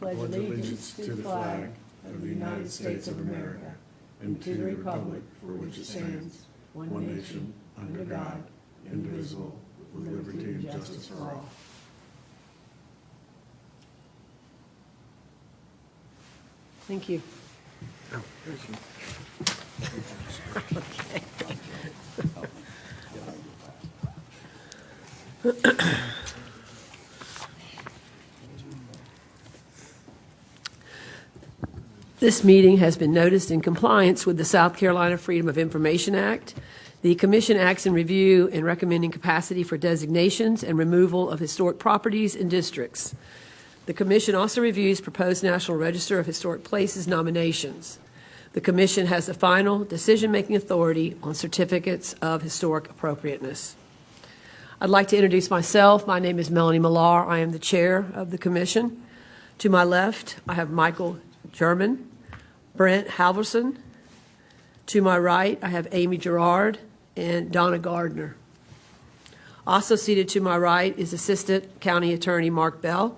pledge allegiance to the flag of the United States of America and to the republic for which it stands, one nation, under God, indivisible, with liberty and justice for all. Thank you. Oh, thank you. This meeting has been noticed in compliance with the South Carolina Freedom of Information Act. The Commission acts in review in recommending capacity for designations and removal of historic properties and districts. The Commission also reviews proposed National Register of Historic Places nominations. The Commission has the final decision-making authority on certificates of historic appropriateness. I'd like to introduce myself. My name is Melanie Millar. I am the chair of the Commission. To my left, I have Michael German, Brent Halverson. To my right, I have Amy Gerard and Donna Gardner. Also seated to my right is Assistant County Attorney Mark Bell.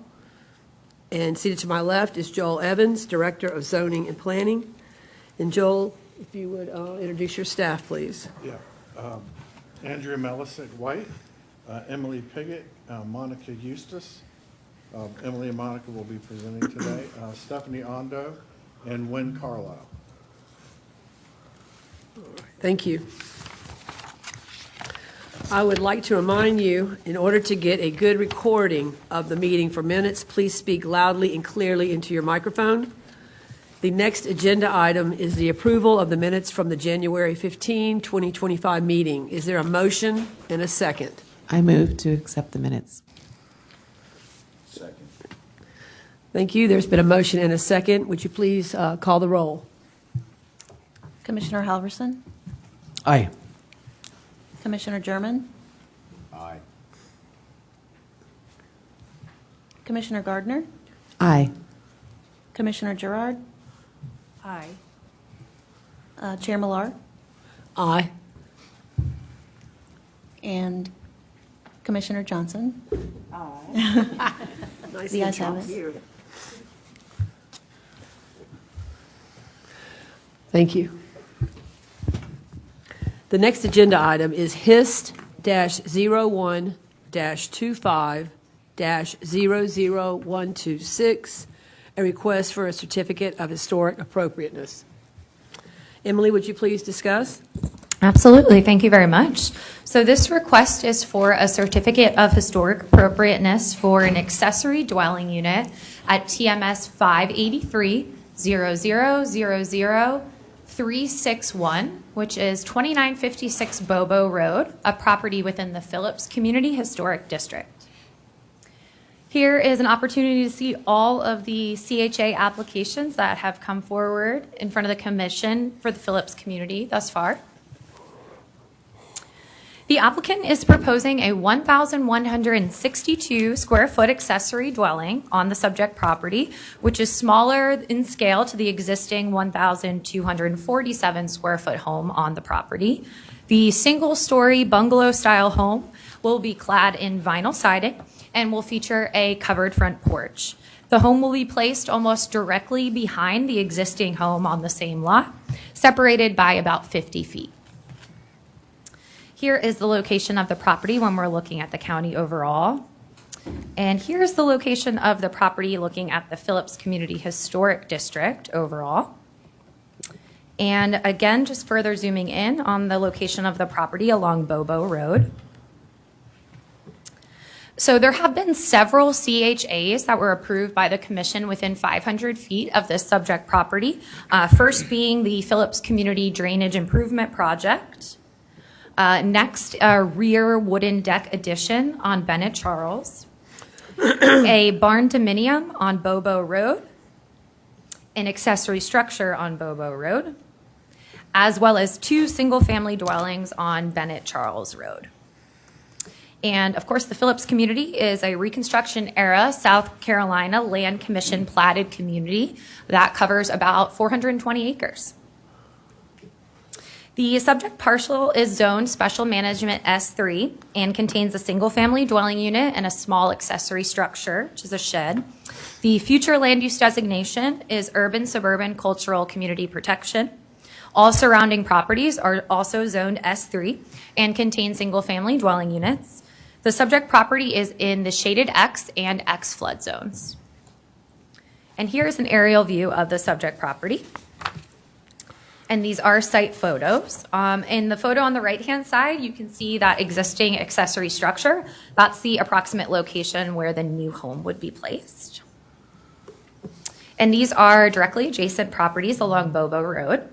And seated to my left is Joel Evans, Director of Zoning and Planning. And Joel, if you would introduce your staff, please. Yeah. Andrea Melisic White, Emily Piggott, Monica Eustace. Emily and Monica will be presenting today. Stephanie Ondo and Wynn Carlisle. Thank you. I would like to remind you, in order to get a good recording of the meeting for minutes, please speak loudly and clearly into your microphone. The next agenda item is the approval of the minutes from the January 15, 2025 meeting. Is there a motion and a second? I move to accept the minutes. Second. Thank you. There's been a motion and a second. Would you please call the roll? Commissioner Halverson? Aye. Commissioner German? Aye. Commissioner Gardner? Aye. Commissioner Gerard? Aye. Chair Millar? Aye. And Commissioner Johnson? Nice The ayes intro. have it. Thank you. The next agenda item is HIST-01-25-00126, a request for a certificate of historic appropriateness. Emily, would you please discuss? Absolutely. Thank you very much. So this request is for a certificate of historic appropriateness for an accessory dwelling unit at TMS 583-0000-361, which is 2956 Bobo Road, a property within the Phillips Community Historic District. Here is an opportunity to see all of the CHA applications that have come forward in front of the Commission for the Phillips community thus far. The applicant is proposing a 1,162 square foot accessory dwelling on the subject property, which is smaller in scale to the existing 1,247 square foot home on the property. The single story bungalow style home will be clad in vinyl siding and will feature a covered front porch. The home will be placed almost directly behind the existing home on the same lot, separated by about 50 feet. Here is the location of the property when we're looking at the county overall. And here's the location of the property looking at the Phillips Community Historic District overall. And again, just further zooming in on the location of the property along Bobo Road. So there have been several CHAs that were approved by the Commission within 500 feet of this subject property. First being the Phillips Community Drainage Improvement Project. Next, a rear wooden deck addition on Bennett Charles, a barn dominium on Bobo Road, an accessory structure on Bobo Road, as well as 2 single-family dwellings on Bennett Charles Road. And of course, the Phillips community is a Reconstruction-era South Carolina Land Commission platted community that covers about 420 acres. The subject parcel is zoned Special Management S3 and contains a single-family dwelling unit and a small accessory structure, which is a shed. The future land use designation is Urban Suburban Cultural Community Protection. All surrounding properties are also zoned S3 and contain single-family dwelling units. The subject property is in the shaded X and X flood zones. And here is an aerial view of the subject property. And these are site photos. In the photo on the right-hand side, you can see that existing accessory structure. That's the approximate location where the new home would be placed. And these are directly adjacent properties along Bobo Road.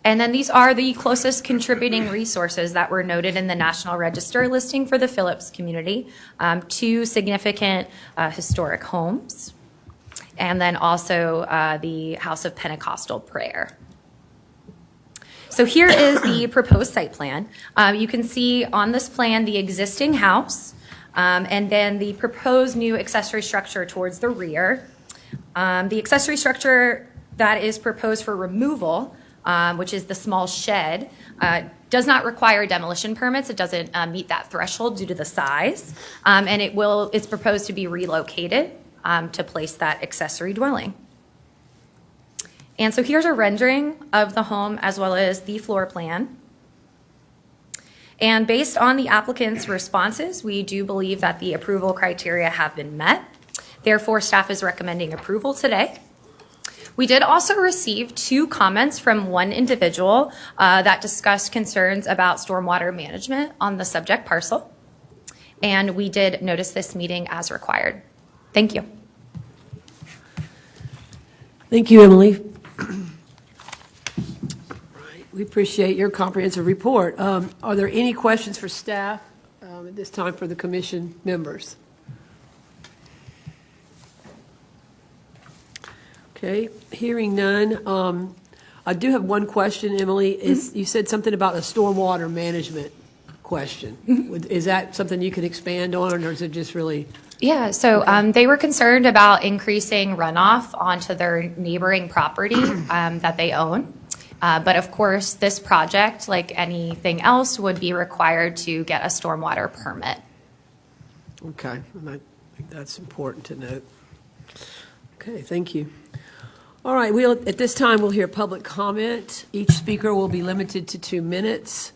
And then these are the closest contributing resources that were noted in the National Register listing for the Phillips community. 2 significant historic homes. And then also the House of Pentecostal Prayer. So here is the proposed site plan. You can see on this plan the existing house and then the proposed new accessory structure towards the rear. The accessory structure that is proposed for removal, which is the small shed, does not require demolition permits. It doesn't meet that threshold due to the size. And it's proposed to be relocated to place that accessory dwelling. And so here's a rendering of the home as well as the floor plan. And based on the applicant's responses, we do believe that the approval criteria have been met. Therefore, staff is recommending approval today. We did also receive 2 comments from one individual that discussed concerns about stormwater management on the subject parcel. And we did notice this meeting as required. Thank you. Thank you, Emily. We appreciate your comprehensive report. Are there any questions for staff at this time for the commission members? Okay, hearing none. I do have one question, Emily. You said something about a stormwater management question. Is that something you can expand on, or is it just really? Yeah, so they were concerned about increasing runoff onto their neighboring property that they own. But of course, this project, like anything else, would be required to get a stormwater permit. Okay, and I think that's important to note. Okay, thank you. All right, at this time, we'll hear public comment. Each speaker will be limited to 2 minutes.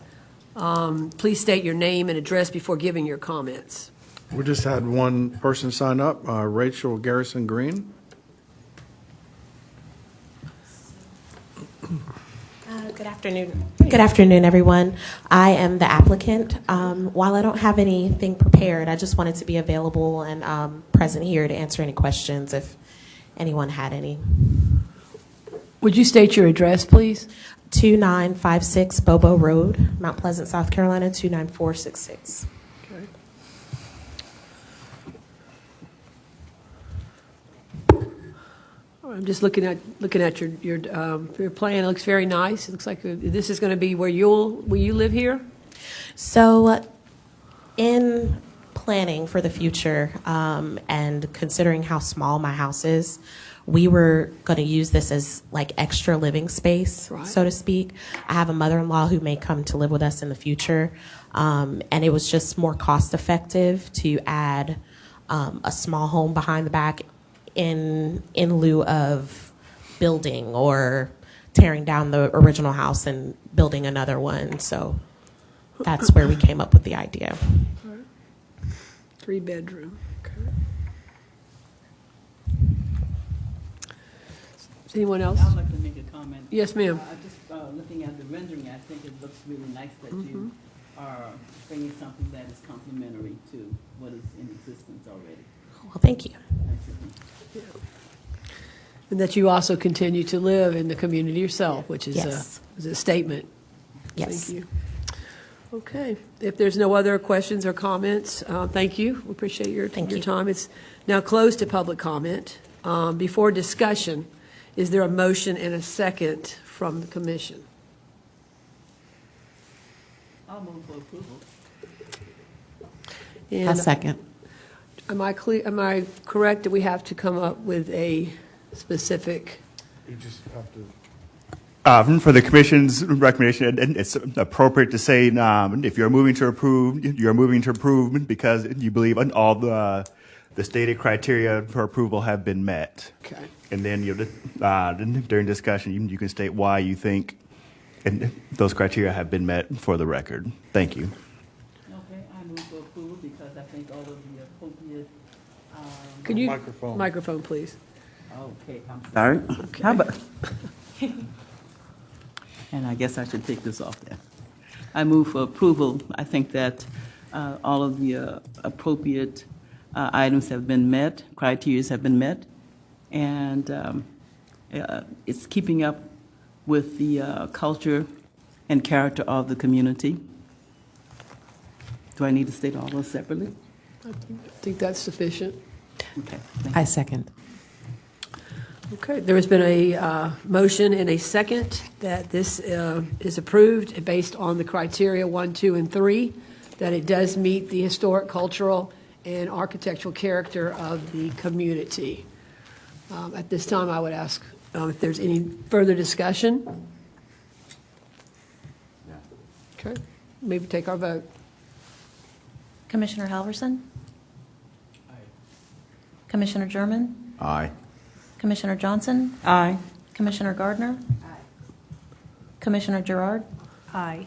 Please state your name and address before giving your comments. We just had one person sign up, Rachel Garrison Green. Good afternoon. Good afternoon, everyone. I am the applicant. While I don't have anything prepared, I just wanted to be available and present here to answer any questions if anyone had any. Would you state your address, please? 2956 Bobo Road, Mount Pleasant, South Carolina, 29466. Okay. I'm just looking at your plan. It looks very nice. It looks like this is going to be where you live here? So in planning for the future and considering how small my house is, we were going to use this as like extra living space, Right. so to speak. I have a mother-in-law who may come to live with us in the future, and it was just more cost effective to add a small home behind the back in lieu of building or tearing down the original house and building another one. So that's where we came up with the idea. 3-bedroom. Okay. Is anyone else? I'd like to make a comment. Yes, ma'am. Just looking at the rendering, I think it looks really nice that you are bringing something that is complementary to what is in existence already. Well, thank you. And that you also continue to live in the community yourself, which is Yes. a statement. Yes. Thank you. Okay. If there's no other questions or comments, thank you. We appreciate your Thank your you. time. It's now closed to public comment. Before discussion, is there a motion and a second from the commission? I'll move for approval. A And second. am I correct that we have to come up with a specific? You just have to For the commission's recommendation, it's appropriate to say, if you're moving to approve, you're moving to approve because you believe all the stated criteria for approval have been met. Okay. And then during discussion, you can state why you think those criteria have been met for the record. Thank you. Okay, I move for approval because I think all of the appropriate, Could you? Microphone. Microphone, please. okay, I'm sorry. How about? And I guess I should take this off there. I move for approval. I think that all of the appropriate items have been met, criteria have been met, and it's keeping up with the culture and character of the community. Do I need to state all those separately? I think that's sufficient. Okay, thank you. I second. Okay, there has been a motion and a second that this is approved based on the criteria 1, 2, and 3, that it does meet the historic, cultural, and architectural character of the community. At this time, I would ask if there's any further discussion. Okay, maybe take our vote. Commissioner Halverson? Commissioner German? Aye. Commissioner Johnson? Aye. Commissioner Gardner? Commissioner Gerard? Aye.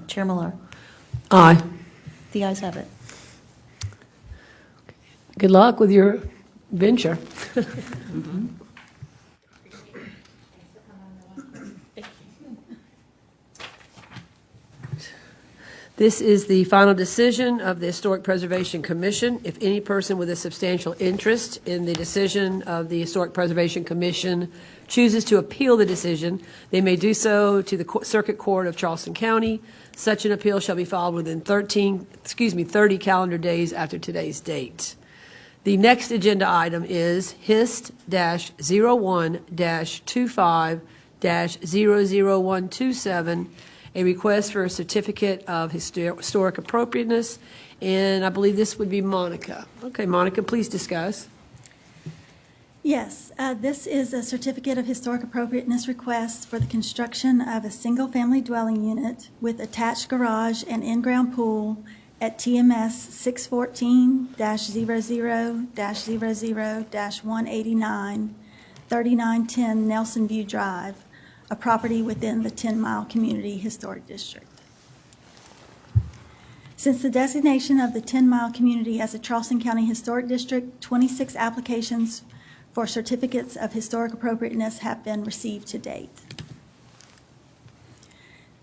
Chair Millar? Aye. The ayes have it. Good luck with your venture. This is the final decision of the Historic Preservation Commission. If any person with a substantial interest in the decision of the Historic Preservation Commission chooses to appeal the decision, they may do so to the Circuit Court of Charleston County. Such an appeal shall be filed within 30 calendar days after today's date. The next agenda item is HIST-01-25-00127, a request for a certificate of historic appropriateness, and I believe this would be Monica. Okay, Monica, please discuss. Yes, this is a certificate of historic appropriateness request for the construction of a single-family dwelling unit with attached garage and in-ground pool at TMS 614-00-00-189, 3910 Nelson View Drive, a property within the 10-mile Community Historic District. Since the designation of the 10-mile community as a Charleston County Historic District, 26 applications for certificates of historic appropriateness have been received to date.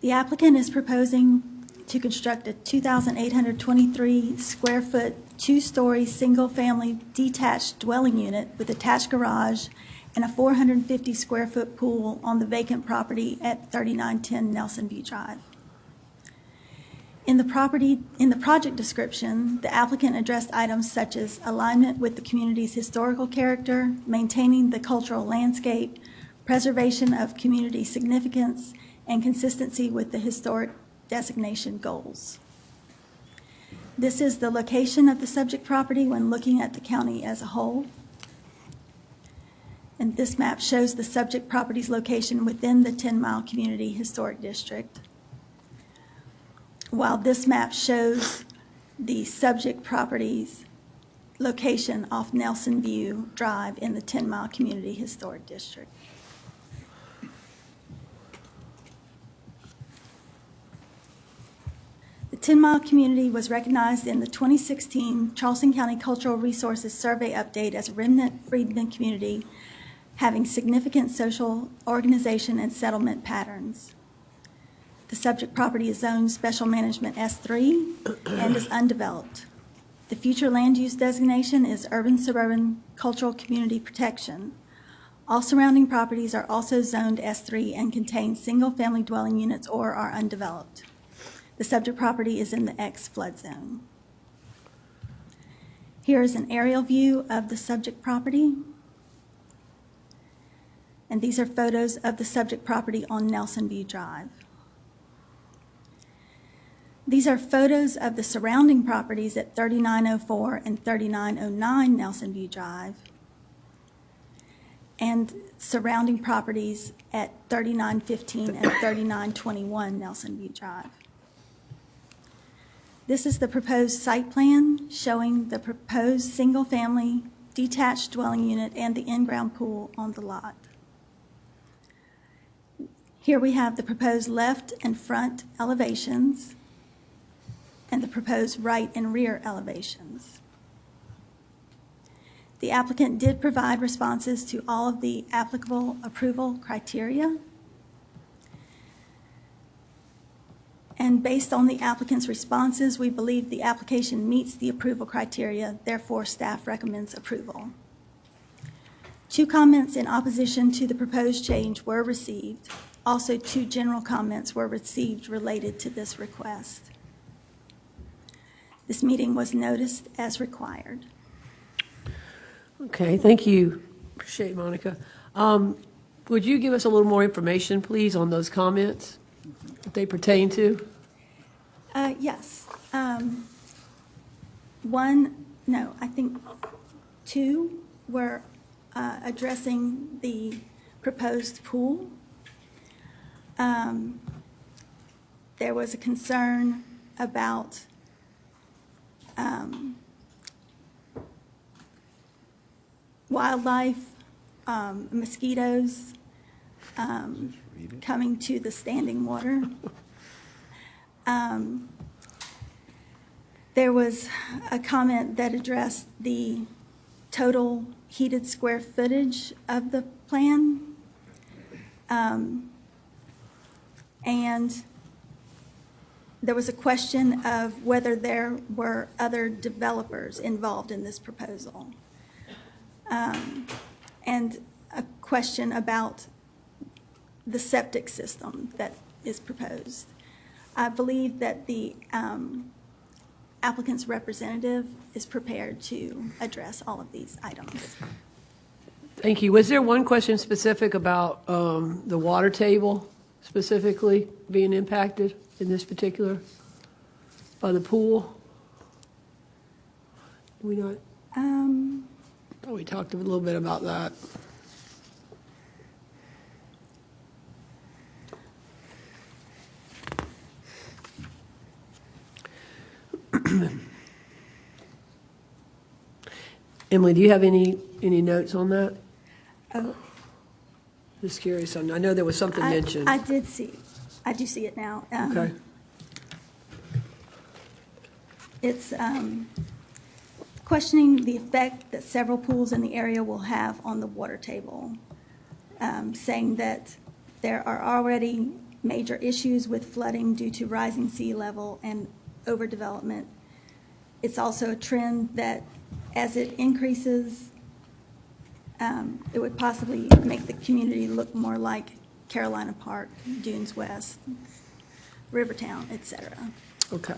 The applicant is proposing to construct a 2,823 square foot, two-story, single-family detached dwelling unit with attached garage and a 450 square foot pool on the vacant property at 3910 Nelson View Drive. In the project description, the applicant addressed items such as alignment with the community's historical character, maintaining the cultural landscape, preservation of community significance, and consistency with the historic designation goals. This is the location of the subject property when looking at the county as a whole. And this map shows the subject property's location within the 10-mile Community Historic District, while this map shows the subject property's location off Nelson View Drive in the 10-mile Community Historic District. The 10-mile community was recognized in the 2016 Charleston County Cultural Resources Survey update as a remnant freedmen community having significant social organization and settlement patterns. The subject property is zoned Special Management S3 and is undeveloped. The future land use designation is Urban Suburban Cultural Community Protection. All surrounding properties are also zoned S3 and contain single-family dwelling units or are undeveloped. The subject property is in the X flood zone. Here is an aerial view of the subject property. And these are photos of the subject property on Nelson View Drive. These are photos of the surrounding properties at 3904 and 3909 Nelson View Drive. and surrounding properties at 3915 and 3921 Nelson View Drive. This is the proposed site plan showing the proposed single-family detached dwelling unit and the in-ground pool on the lot. Here we have the proposed left and front elevations and the proposed right and rear elevations. The applicant did provide responses to all of the applicable approval criteria. And based on the applicant's responses, we believe the application meets the approval criteria, therefore staff recommends approval. 2 comments in opposition to the proposed change were received. Also, 2 general comments were received related to this request. This meeting was noticed as required. Okay, thank you. Appreciate it, Monica. Would you give us a little more information, please, on those comments, what they pertain to? Yes. I think 2 were addressing the proposed pool. There was a concern about wildlife, mosquitoes coming to the standing water. There was a comment that addressed the total heated square footage of the plan. And there was a question of whether there were other developers involved in this proposal. And a question about the septic system that is proposed. I believe that the applicant's representative is prepared to address all of these items. Thank you. Was there one question specific about the water table specifically being impacted in this particular, by the pool? We not, thought we talked a little bit about that. Emily, do you have any notes on that? Oh, Just curious. I know there was something mentioned. I do see it now. Okay. It's questioning the effect that several pools in the area will have on the water table, saying that there are already major issues with flooding due to rising sea level and overdevelopment. It's also a trend that as it increases, it would possibly make the community look more like Carolina Park, Dunes West, Rivertown, et cetera. Okay.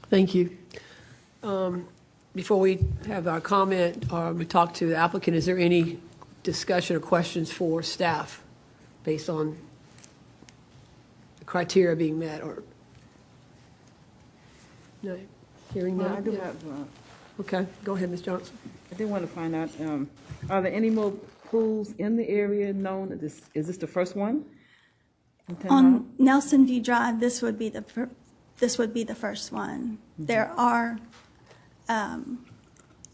Thank you. Before we have our comment, or we talk to the applicant, is there any discussion or questions for staff based on the criteria being met, or? No? Hearing Well, none? I do Yeah. have, Okay, go ahead, Ms. Johnson. I did want to find out, are there any more pools in the area known? Is this the first one? in 10 Mile? On Nelson View Drive, this would be the first one. There are a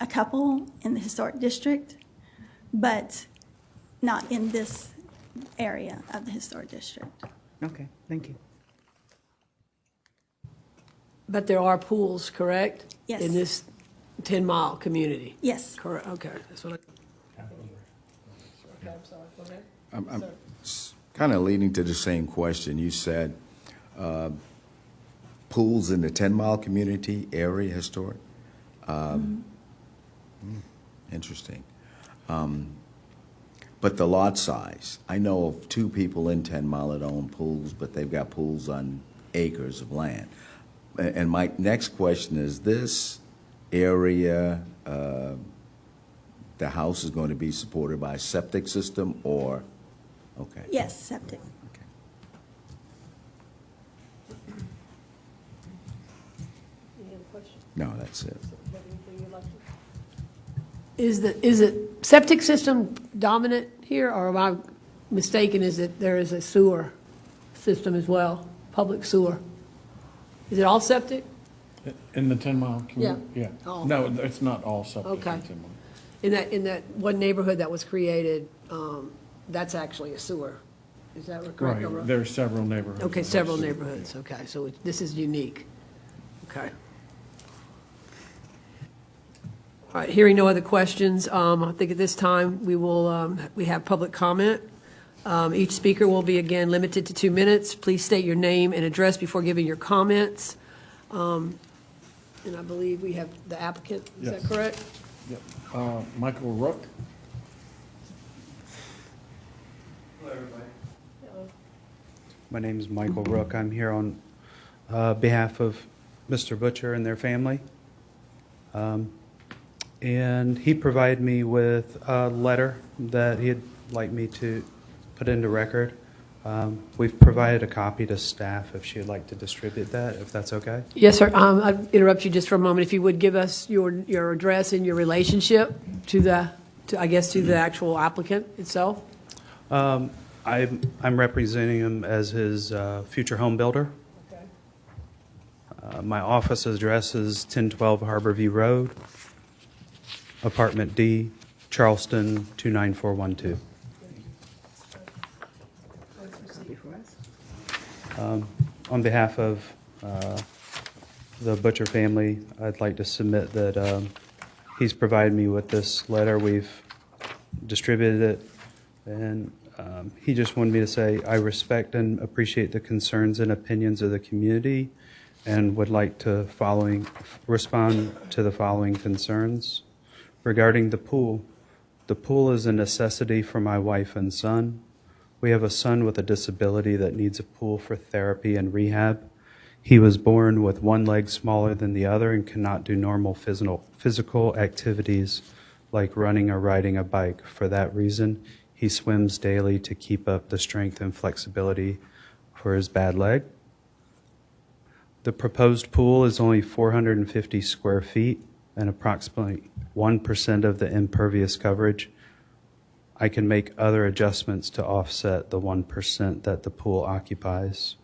couple in the historic district, but not in this area of the historic district. Okay, thank you. But there are pools, correct? Yes. In this 10-mile community? Yes. Correct, okay, that's what I. Okay, I'm sorry, go ahead. I'm kind of leading to the same question. You said pools in the 10-mile community area historic? Interesting. But the lot size, I know of 2 people in 10 Mile that own pools, but they've got pools on acres of land. And my next question is, this area, the house is going to be supported by a septic system, or, okay. Yes, septic. Okay. Any other questions? No, that's it. Is there anything you'd like to? Is it septic system dominant here, or am I mistaken? Is it, there is a sewer system as well, public sewer? Is it all septic? In the 10-mile community? Yeah. Yeah. Oh. No, it's not all septic in Okay. 10 mile. In that one neighborhood that was created, that's actually a sewer. Is that correct? Right, there are several neighborhoods. Okay, that have several sewer. neighborhoods, okay, so this is unique. Okay. All right, hearing no other questions, I think at this time, we have public comment. Each speaker will be again limited to 2 minutes. Please state your name and address before giving your comments. And I believe we have the applicant, is that Yes. correct? Yep. Michael Rook. My name is Michael Rook. I'm here on behalf of Mr. Butcher and their family. And he provided me with a letter that he'd like me to put into record. We've provided a copy to staff if she'd like to distribute that, if that's okay. Yes, sir. I'll interrupt you just for a moment. If you would give us your address and your relationship to the actual applicant itself? I'm representing him as his future home builder. Okay. My office address is 1012 Harborview Road, Apartment D, Charleston, 29412. On behalf of the Butcher family, I'd like to submit that he's provided me with this letter. We've distributed it, and he just wanted me to say, I respect and appreciate the concerns and opinions of the community and would like to respond to the following concerns. Regarding the pool is a necessity for my wife and son. We have a son with a disability that needs a pool for therapy and rehab. He was born with one leg smaller than the other and cannot do normal physical activities like running or riding a bike. For that reason, he swims daily to keep up the strength and flexibility for his bad leg. The proposed pool is only 450 square feet and approximately 1% of the impervious coverage. I can make other adjustments to offset the 1% that the pool occupies.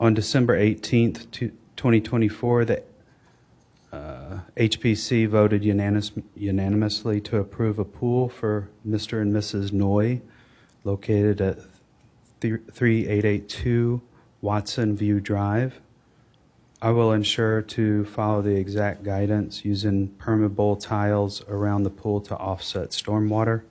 On December 18th, 2024, the HPC voted unanimously to approve a pool for Mr. and Mrs. Noy, located at 3882 Watson View Drive. I will ensure to follow the exact guidance using permeable tiles around the pool to offset stormwater,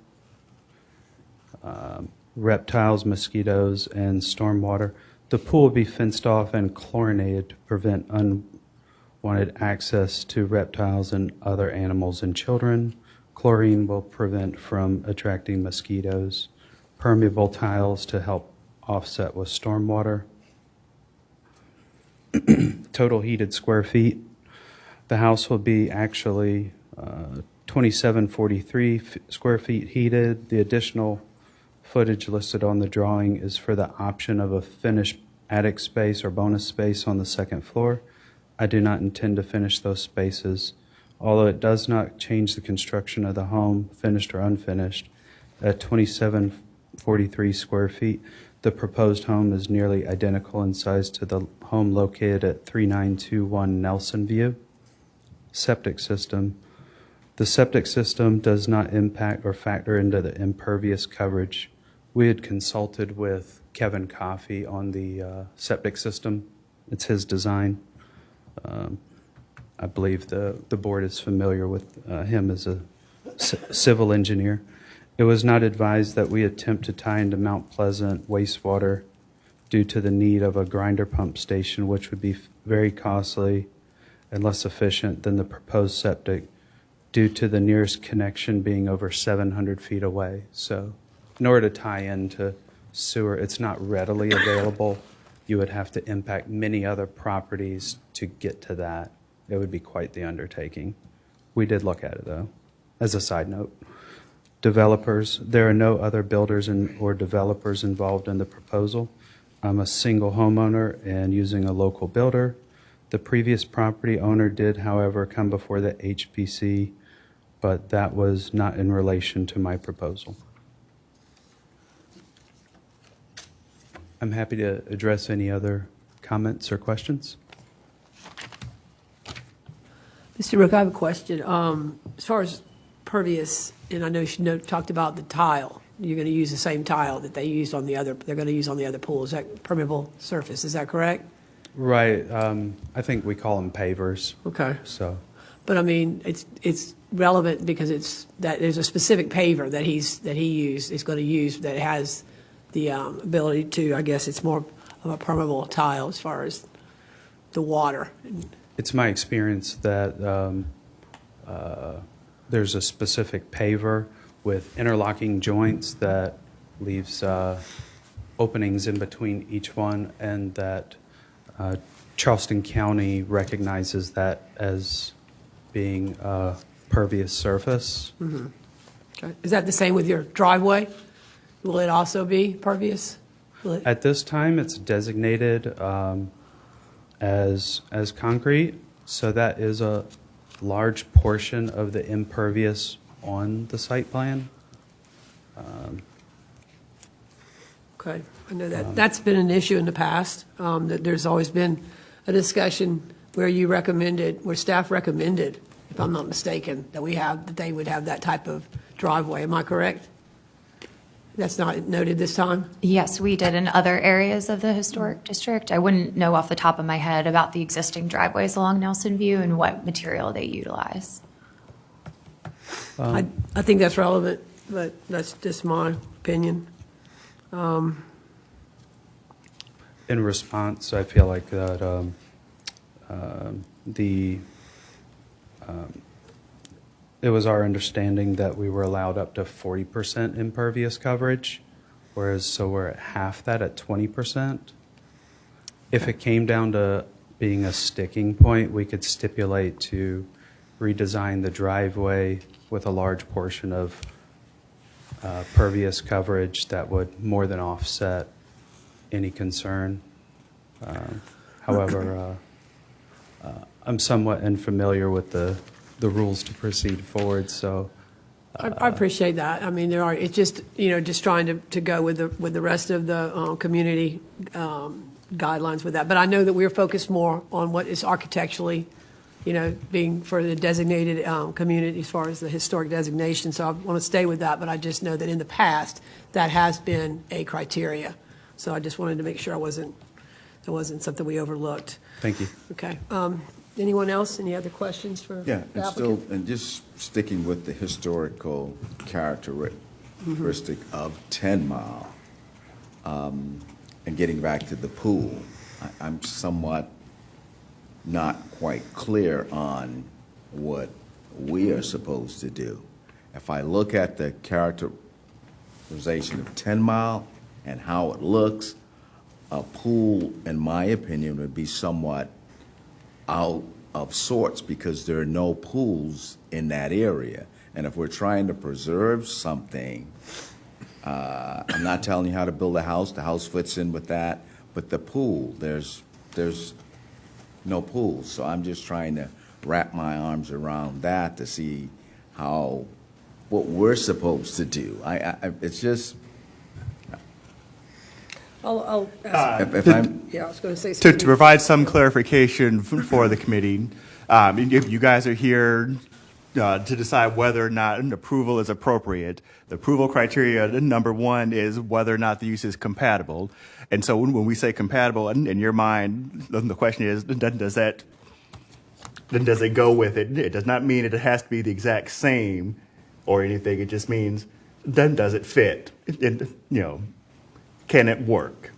reptiles, mosquitoes, and stormwater. The pool will be fenced off and chlorinated to prevent unwanted access to reptiles and other animals and children. Chlorine will prevent from attracting mosquitoes. Permeable tiles to help offset with stormwater. Total heated square feet. The house will be actually 2743 square feet heated. The additional footage listed on the drawing is for the option of a finished attic space or bonus space on the second floor. I do not intend to finish those spaces, although it does not change the construction of the home, finished or unfinished. At 2743 square feet, the proposed home is nearly identical in size to the home located at 3921 Nelson View. Septic system. The septic system does not impact or factor into the impervious coverage. We had consulted with Kevin Coffey on the septic system. It's his design. I believe the board is familiar with him as a civil engineer. It was not advised that we attempt to tie into Mount Pleasant wastewater due to the need of a grinder pump station, which would be very costly and less efficient than the proposed septic due to the nearest connection being over 700 feet away. So in order to tie into sewer, it's not readily available. You would have to impact many other properties to get to that. It would be quite the undertaking. We did look at it, though, as a side note. Developers, there are no other builders or developers involved in the proposal. I'm a single homeowner and using a local builder. The previous property owner did, however, come before the HPC, but that was not in relation to my proposal. I'm happy to address any other comments or questions. Mr. Rook, I have a question. As far as pervious, and I know you talked about the tile, you're going to use the same tile that they used on the other, they're going to use on the other pool. Is that permeable surface? Is that correct? Right. I think we call them pavers. Okay. So, But I mean, it's relevant because it's that there's a specific paver that is going to use that has the ability to, I guess it's more of a permeable tile as far as the water. it's my experience that there's a specific paver with interlocking joints that leaves openings in between each one, and that Charleston County recognizes that as being a pervious surface. Mm-hmm. Okay. Is that the same with your driveway? Will it also be pervious? At this time, it's designated as concrete, so that is a large portion of the impervious on the site plan. Okay, I know that's been an issue in the past, that there's always been a discussion where staff recommended, if I'm not mistaken, that they would have that type of driveway. Am I correct? That's not noted this time? Yes, we did in other areas of the historic district. I wouldn't know off the top of my head about the existing driveways along Nelson View and what material they utilize. I think that's relevant, but that's just my opinion. In response, I feel like that it was our understanding that we were allowed up to 40% impervious coverage, so we're at half that at 20%. If it came down to being a sticking point, we could stipulate to redesign the driveway with a large portion of pervious coverage that would more than offset any concern. However, I'm somewhat unfamiliar with the rules to proceed forward, so. I appreciate that. I mean, it's just, just trying to go with the rest of the community guidelines with that. But I know that we're focused more on what is architecturally, being for the designated community as far as the historic designation. So I want to stay with that, but I just know that in the past, that has been a criteria. So I just wanted to make sure it wasn't something we overlooked. Thank you. Okay. Anyone else? Any other questions for Yeah, the and still, applicant? and just sticking with the historical characteristic of 10 Mile, and getting back to the pool, I'm somewhat not quite clear on what we are supposed to do. If I look at the characterization of 10 Mile and how it looks, a pool, in my opinion, would be somewhat out of sorts because there are no pools in that area. And if we're trying to preserve something, I'm not telling you how to build a house. The house fits in with that. But the pool, there's no pool. So I'm just trying to wrap my arms around that to see what we're supposed to do. It's just. I'll ask. If I'm, Yeah, I was going to say To something. provide some clarification for the committee, if you guys are here to decide whether or not an approval is appropriate, the approval criteria, number one, is whether or not the use is compatible. And so when we say compatible, in your mind, the question is, does it go with it? It does not mean it has to be the exact same or anything. It just means, does it fit? Can it work?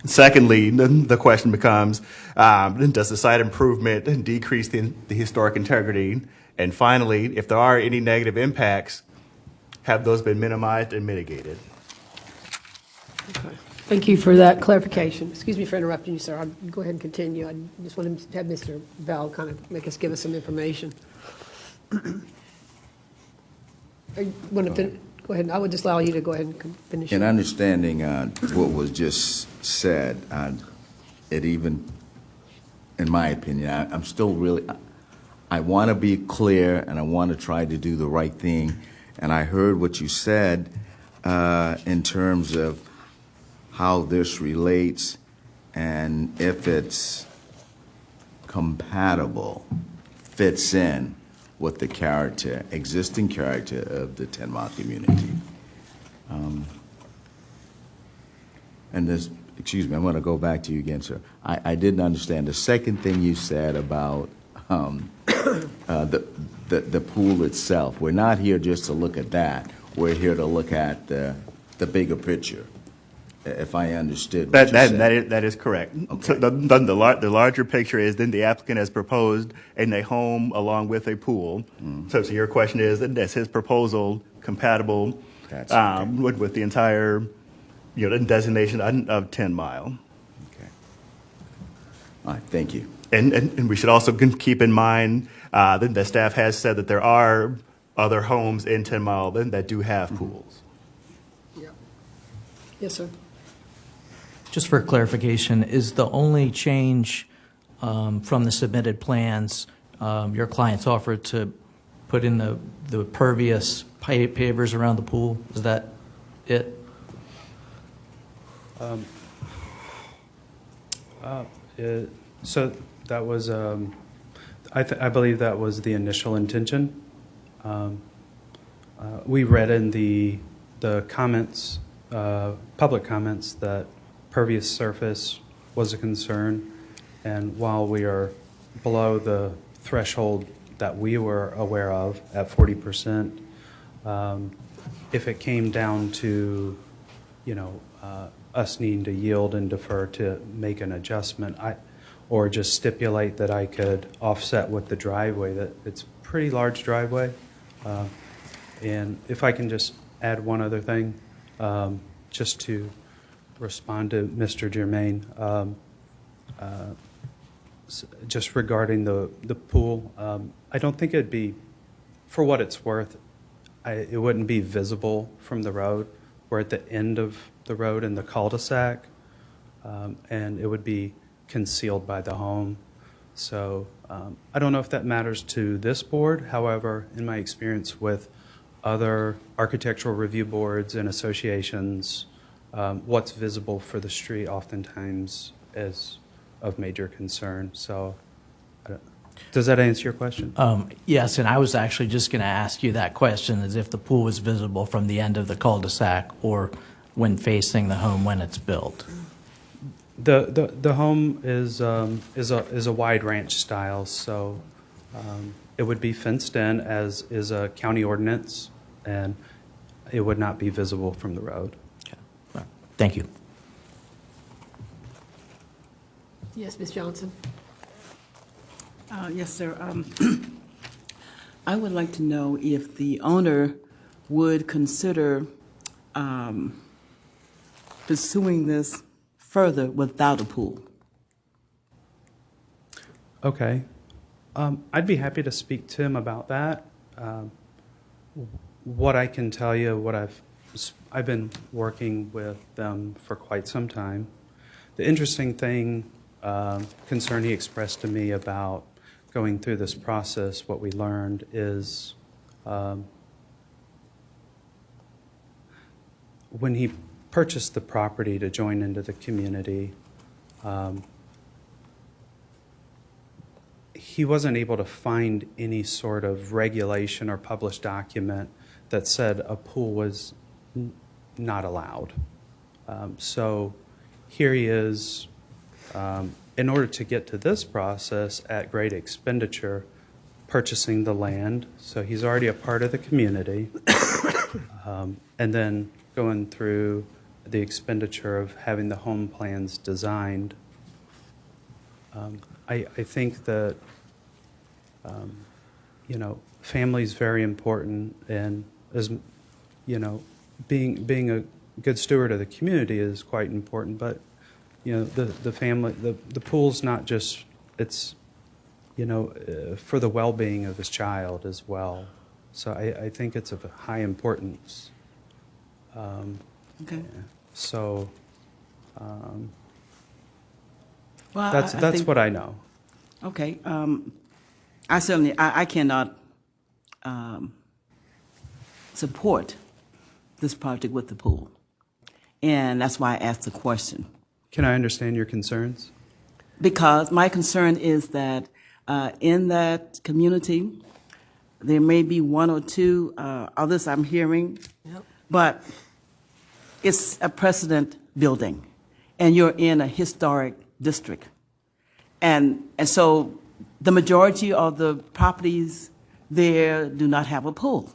Secondly, the question becomes, does the site improvement decrease the historic integrity? And finally, if there are any negative impacts, have those been minimized and mitigated? Okay. Thank you for that clarification. Excuse me for interrupting you, sir. I'll go ahead and continue. I just wanted to have Mr. Bell kind of give us some information. Go ahead. I would just allow you to go ahead and finish. in understanding what was just said, it even in my opinion. I'm still really, I want to be clear and I want to try to do the right thing. And I heard what you said in terms of how this relates and if it's compatible, fits in with the character, existing character of the 10 Mile community. And this, excuse me, I'm going to go back to you again, sir. I didn't understand the second thing you said about the pool itself. We're not here just to look at that. We're here to look at the bigger picture, if I understood what you said. That is correct. Okay. So the larger picture is then the applicant has proposed in a home along with a pool. So your question is his proposal compatible That's okay. with the entire designation of 10 Mile? Okay. All right, thank you. And we should also keep in mind that the staff has said that there are other homes in 10 Mile that do have pools. Yeah. Yes, sir. Just for clarification, is the only change from the submitted plans, your clients offered to put in the pervious pavers around the pool? Is that it? So that was, I believe that was the initial intention. We read in the comments, public comments, that pervious surface was a concern, and while we are below the threshold that we were aware of at 40%, if it came down to, us needing to yield and defer to make an adjustment, or just stipulate that I could offset with the driveway, that it's a pretty large driveway. And if I can just add one other thing, just to respond to Mr. Germain, just regarding the pool, I don't think it'd be, for what it's worth, it wouldn't be visible from the road. We're at the end of the road in the cul-de-sac, and it would be concealed by the home. So I don't know if that matters to this board. However, in my experience with other architectural review boards and associations, what's visible for the street oftentimes is of major concern. So does that answer your question? Yes, and I was actually just going to ask you that question, as if the pool was visible from the end of the cul-de-sac or when facing the home when it's built. The home is a wide ranch style, so it would be fenced in, as is a county ordinance, and it would not be visible from the road. Okay. Well, thank you. Yes, Ms. Johnson. Yes, sir. I would like to know if the owner would consider pursuing this further without a pool. Okay. I'd be happy to speak to him about that. What I can tell you, I've been working with them for quite some time. The interesting thing, concern he expressed to me about going through this process, what we learned is when he purchased the property to join into the community, he wasn't able to find any sort of regulation or published document that said a pool was not allowed. So here he is, in order to get to this process at great expenditure, purchasing the land. So he's already a part of the community. And then going through the expenditure of having the home plans designed. I think that, family is very important, and as being a good steward of the community is quite important. But the family, the pool's not just, it's for the well-being of his child as well. So I think it's of high importance. Okay. So Well, that's I think, what I know. Okay, I certainly, I cannot support this project with the pool. And that's why I asked the question. Can I understand your concerns? Because my concern is that in that community, there may be one or two others I'm hearing, but it's a precedent building, and you're in a historic district. And so the majority of the properties there do not have a pool.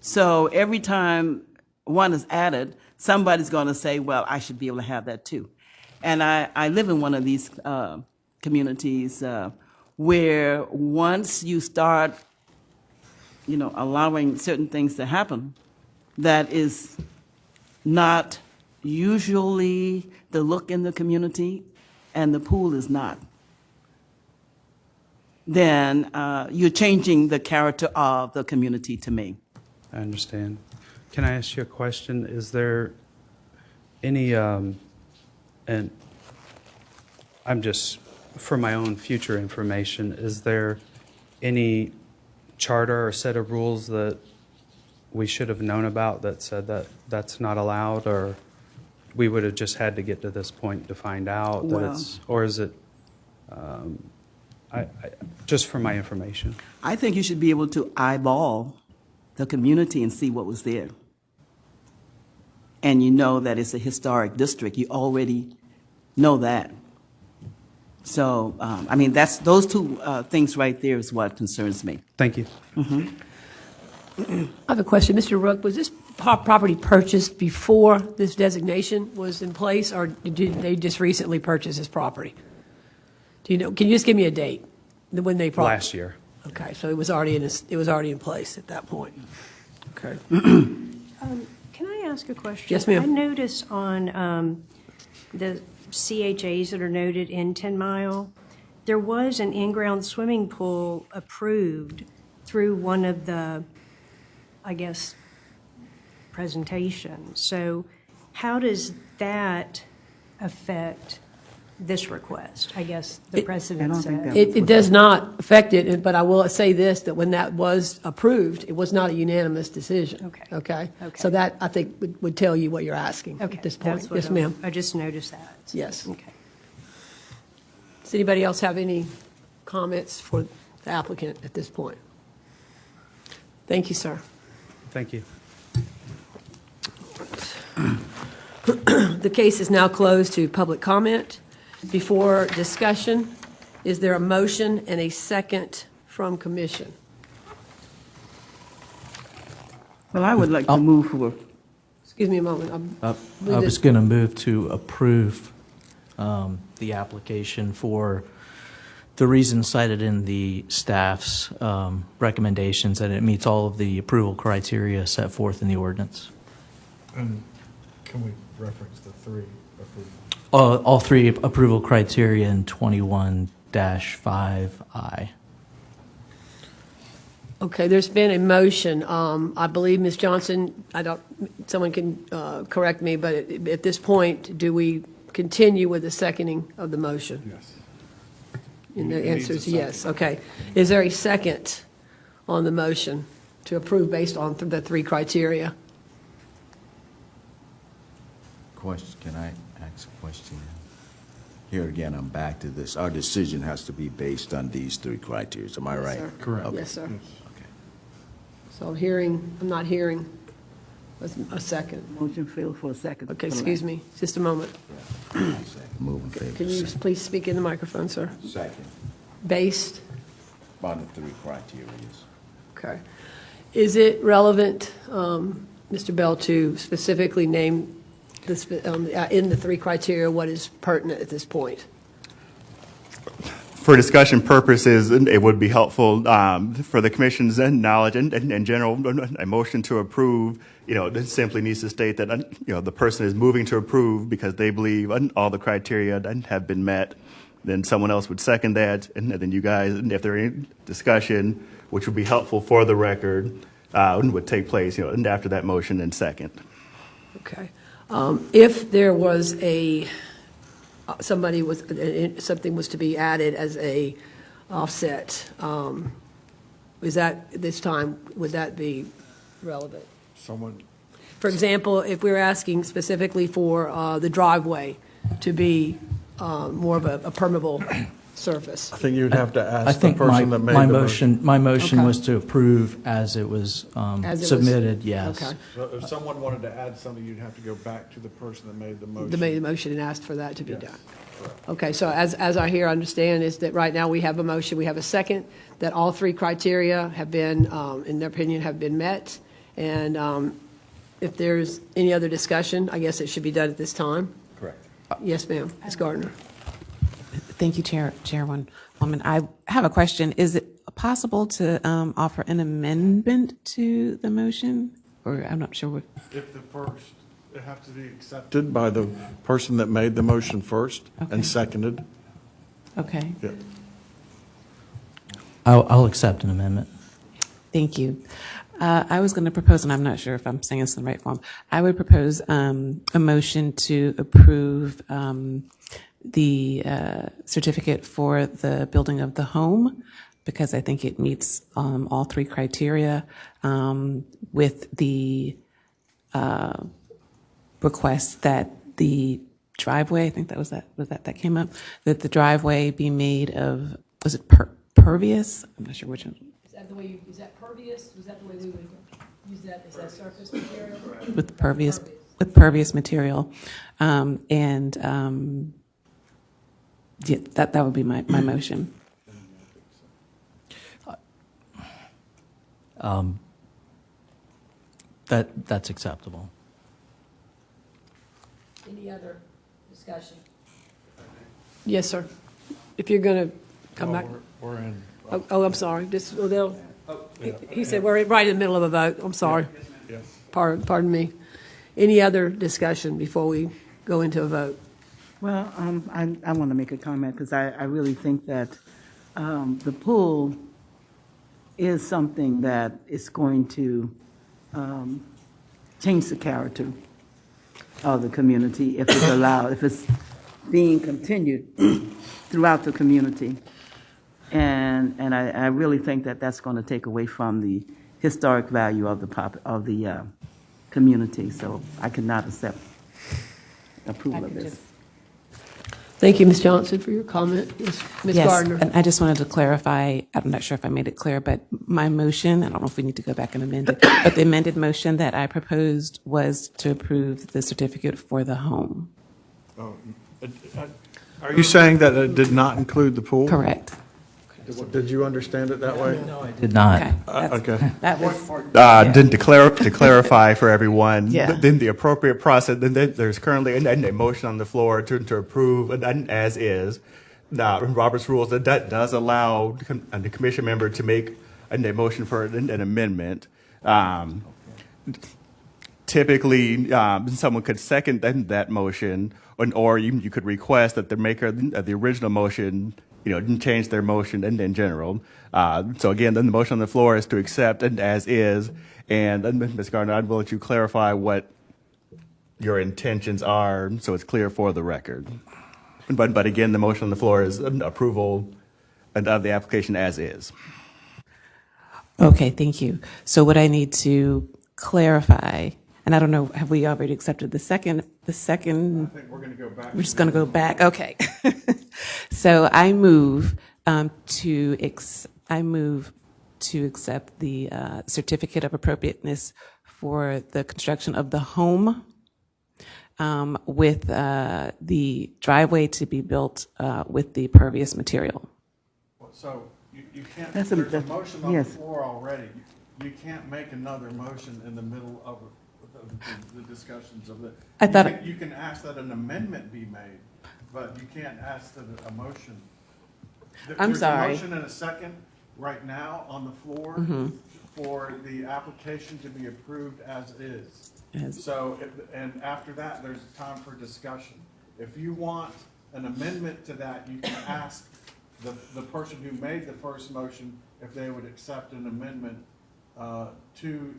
So every time one is added, somebody's going to say, well, I should be able to have that too. And I live in one of these communities where once you start, allowing certain things to happen, that is not usually the look in the community, and the pool is not, then you're changing the character of the community to me. I understand. Can I ask you a question? Is there any, and I'm just, for my own future information, is there any charter or set of rules that we should have known about that said that that's not allowed, or we would have just had to get to this point to find out that Well, it's, or is it, just for my information? I think you should be able to eyeball the community and see what was there. And you know that it's a historic district. You already know that. So, I mean, those two things right there is what concerns me. Thank you. I have a question. Mr. Rook, was this property purchased before this designation was in place, or did they just recently purchase this property? Do you know? Can you just give me a date when they? Last year. Okay, so it was already in place at that point. Okay. Can I ask a question? Yes, ma'am. I noticed on the CHAs that are noted in 10 Mile, there was an in-ground swimming pool approved through one of the, I guess, presentations. So how does that affect this request? I guess the precedent said. It does not affect it, but I will say this, that when that was approved, it was not a unanimous decision. Okay. Okay? Okay. So that, I think, would tell you what you're asking Okay, at this point. that's what Yes, ma'am. I just noticed that. Yes. Okay. Does anybody else have any comments for the applicant at this point? Thank you, sir. Thank you. The case is now closed to public comment. Before discussion, is there a motion and a second from commission? Well, I would like to move for. Excuse me a moment. I was going to move to approve the application for the reasons cited in the staff's recommendations, that it meets all of the approval criteria set forth in the ordinance. And can we reference the three approvals? All three approval criteria in 21-5I. Okay, there's been a motion. I believe, Ms. Johnson, someone can correct me, but at this point, do we continue with the seconding of the motion? Yes. And the It needs answer a is yes. second. Okay. Is there a second on the motion to approve based on the three criteria? Question, can I ask a question? Here again, I'm back to this. Our decision has to be based on these three criteria. Am I Yes, right? sir. Correct. Okay. Yes, sir. Okay. So I'm not hearing a second. Motion failed for a second. Okay, excuse me, just a moment. Move in favor. Can you please speak in the microphone, sir? Second, Based? on the three criteria. Okay. Is it relevant, Mr. Bell, to specifically name in the three criteria what is pertinent at this point? For discussion purposes, it would be helpful for the commission's knowledge and in general, a motion to approve, it simply needs to state that, the person is moving to approve because they believe all the criteria have been met. Then someone else would second that, and then you guys, if there any discussion, which would be helpful for the record, would take place, and after that motion and second. Okay. If there was a somebody was, something was to be added as a offset. Is that, this time, would that be relevant? Someone, For example, if we're asking specifically for the driveway to be more of a permeable surface. I think you'd have to I ask the think person that made the motion. my motion Okay. was to approve as it was As it was- submitted, yes. Okay. So if someone wanted to add something, you'd have to go back to the person that made the motion. That made the motion and asked for that to be Yes, done. correct. Okay, so as I hear, understand, is that right now we have a motion, we have a second, that all three criteria have been, in their opinion, have been met. And if there's any other discussion, I guess it should be done at this time. Correct. Yes, ma'am. Ms. Gardner. Thank you, Chairwoman. I have a question. Is it possible to offer an amendment to the motion? Or I'm not sure what. If the first, it has to be accepted by the person that made the motion first Okay. and seconded. Okay, Yeah. I'll accept an amendment. thank you. I was going to propose, and I'm not sure if I'm saying this in the right form, I would propose a motion to approve the certificate for the building of the home, because I think it meets all three criteria, with the request that the driveway, I think that came up, that the driveway be made of, was it pervious? I'm not sure which one. Is that the way is that pervious? Was that the way we would use that? Is that surface material? With pervious material. Yeah, that would be my motion. That's acceptable. Any other discussion? Yes, sir. If you're going to come back. We're in. Oh, I'm sorry. He said we're right in the middle of a vote. I'm sorry. Yes. Pardon me. Any other discussion before we go into a vote? Well, I want to make a comment because I really think that the pool is something that is going to change the character of the community if it's allowed, if it's being continued throughout the community. And I really think that that's going to take away from the historic value of the community. So I cannot accept approval of this. Thank you, Ms. Johnson, for your comment. Ms. Yes, Gardner. and I just wanted to clarify, I'm not sure if I made it clear, but my motion, I don't know if we need to go back and amend it, but the amended motion that I proposed was to approve the certificate for the home. Oh, are you saying that it did not include the pool? Correct. Did you understand it that way? No, I did not. Okay. that's- Okay. That was, Then to clarify for everyone, Yeah. then the appropriate process, then there's currently a motion on the floor to approve an as is. Now, in Robert's rules, that does allow the commission member to make a motion for an amendment. Typically, someone could second that motion, or you could request that the maker of the original motion didn't change their motion in general. So again, then the motion on the floor is to accept and as is. And then, Ms. Gardner, I'd let you clarify what your intentions are so it's clear for the record. But again, the motion on the floor is an approval of the application as is. okay, thank you. So what I need to clarify, and I don't know, have we already accepted the second? I think we're going to go back. We're just going to go back. Okay. So I move to accept the certificate of appropriateness for the construction of the home, with the driveway to be built with the pervious material. So you can't, That's there's a that's- motion on the yes. floor already. You can't make another motion in the middle of the discussions of the. I thought- You can ask that an amendment be made, but you can't ask that a motion. I'm There's sorry. a motion and a second right now on the floor for the application to be approved as is. So, and after that, there's time for discussion. If you want an amendment to that, you can ask the person who made the first motion if they would accept an amendment to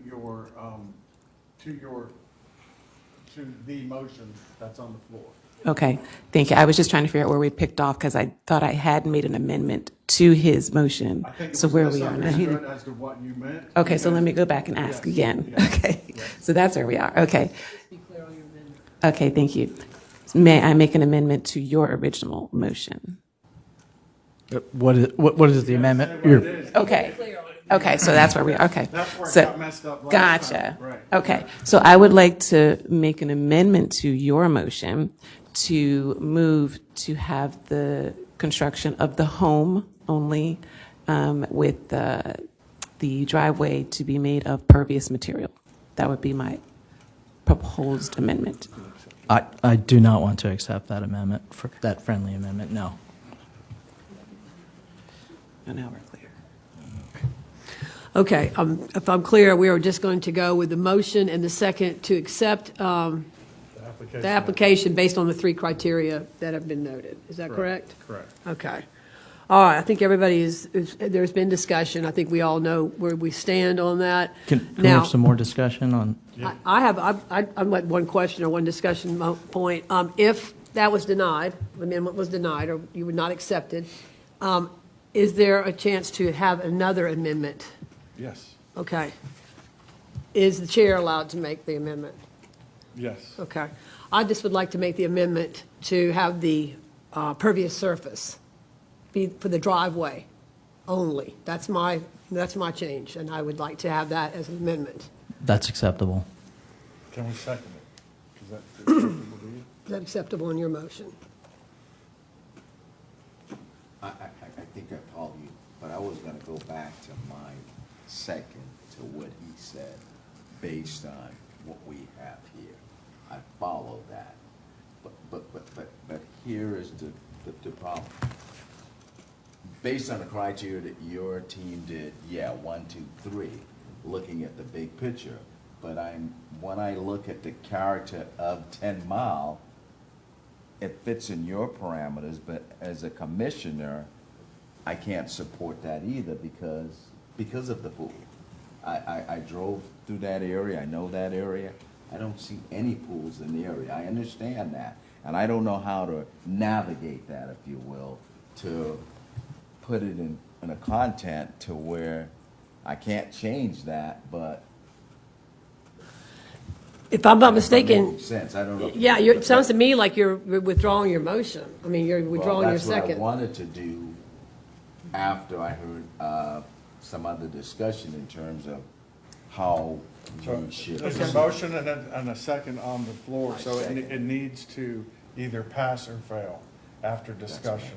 the motion that's on the floor. Okay, thank you. I was just trying to figure out where we picked off because I thought I had made an amendment to his motion. I think it So was where we are now. misunderstood as to what you meant. Okay, so let me go back and ask Yes, again. yes, Okay, yes. so that's where we are. Okay. Okay, thank you. May I make an amendment to your original motion? What is the amendment? You're- Okay. Okay, so that's where we are. Okay. That's where it So- got messed up last Gotcha. time. Right. Okay, so I would like to make an amendment to your motion to move to have the construction of the home only with the driveway to be made of pervious material. That would be my proposed amendment. I do not want to accept that amendment, for that friendly amendment, no. And now we're clear. Okay, if I'm clear, we are just going to go with the motion and the second to accept the application based on the three criteria that have been noted. Is that correct? Correct. Okay. All right, I think everybody there's been discussion. I think we all know where we stand on that. Can we Now, have some more discussion on? I'm at one question or one discussion point. If that was denied, the amendment was denied, or you were not accepted, is there a chance to have another amendment? Yes, Okay. Is the chair allowed to make the amendment? yes. Okay. I just would like to make the amendment to have the pervious surface be for the driveway only. That's my change, and I would like to have that as an amendment. That's acceptable. Can we second it? Is that acceptable to you? Is that acceptable in your motion? I think I followed you, but I was gonna go back to my second to what he said, based on what we have here. I follow that, but here is the problem. Based on the criteria that your team did, yeah, 1, 2, 3, looking at the big picture, but when I look at the character of 10 Mile, it fits in your parameters, but as a commissioner, I can't support that either because of the pool. I drove through that area, I know that area. I don't see any pools in the area. I understand that. And I don't know how to navigate that, if you will, to put it in a content to where I can't change that, but. If I'm not If that mistaken, makes sense, I don't know. yeah, it sounds to me like you're withdrawing your motion. I mean, you're withdrawing your That's what I second. wanted to do after I heard some other discussion in terms of how So we should. there's a motion and a second on the floor, so it needs to either pass or fail after discussion.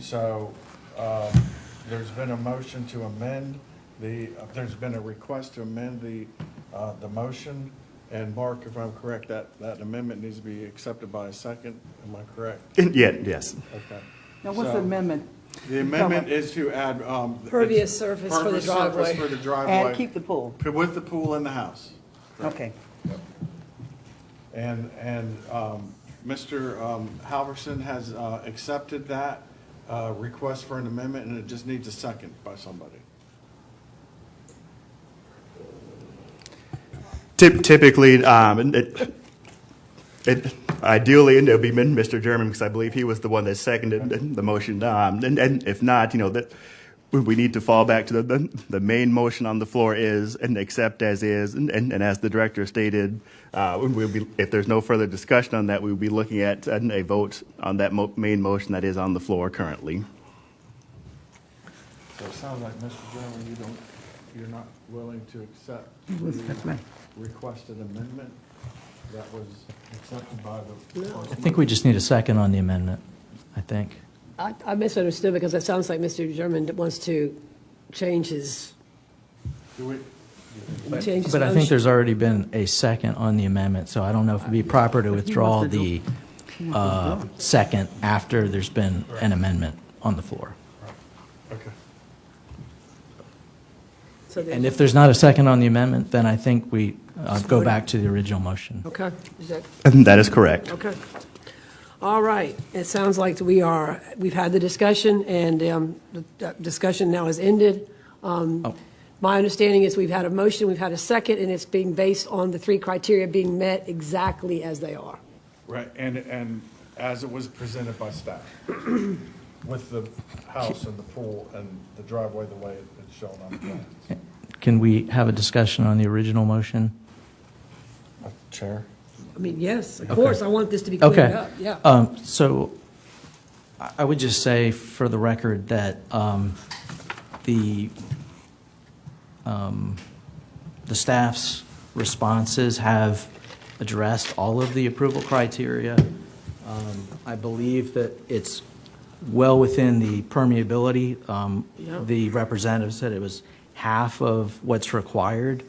So there's been a motion to amend there's been a request to amend the motion. And Mark, if I'm correct, that amendment needs to be accepted by a second. Am I correct? Yeah, yes. Okay. Now, what's So, the amendment? The amendment is to add. Pervious surface for the pervious surface driveway. for the driveway. And keep the pool. With the pool in the house. Okay. And Mr. Halverson has accepted that request for an amendment, and it just needs a second by somebody. Typically, ideally, it would be Mr. German, because I believe he was the one that seconded the motion. And if not, that we need to fall back to the main motion on the floor is and accept as is. And as the director stated, if there's no further discussion on that, we'll be looking at a vote on that main motion that is on the floor currently. So it sounds like, Mr. German, you're not willing to accept the requested amendment that was accepted by the. I think we just need a second on the amendment, I think. I misunderstood because it sounds like Mr. German wants to change his. Do we? Change his But I think motion. there's already been a second on the amendment, so I don't know if it'd be proper to withdraw the second after there's been an amendment on the floor. Okay. So there's- And if there's not a second on the amendment, then I think we go back to the original motion. Okay, is that, That is correct. okay. All right, it sounds like we've had the discussion, and the discussion now has ended. My understanding is we've had a motion, we've had a second, and it's being based on the three criteria being met exactly as they are. Right, and as it was presented by staff, with the house and the pool and the driveway the way it's shown on the plan. Can we have a discussion on the original motion? Chair? I mean, yes, of Okay. course, I want this to be cleared Okay. up, yeah. So I would just say for the record that the staff's responses have addressed all of the approval criteria. I believe that it's well within the permeability. Yeah. The representative said it was half of what's required.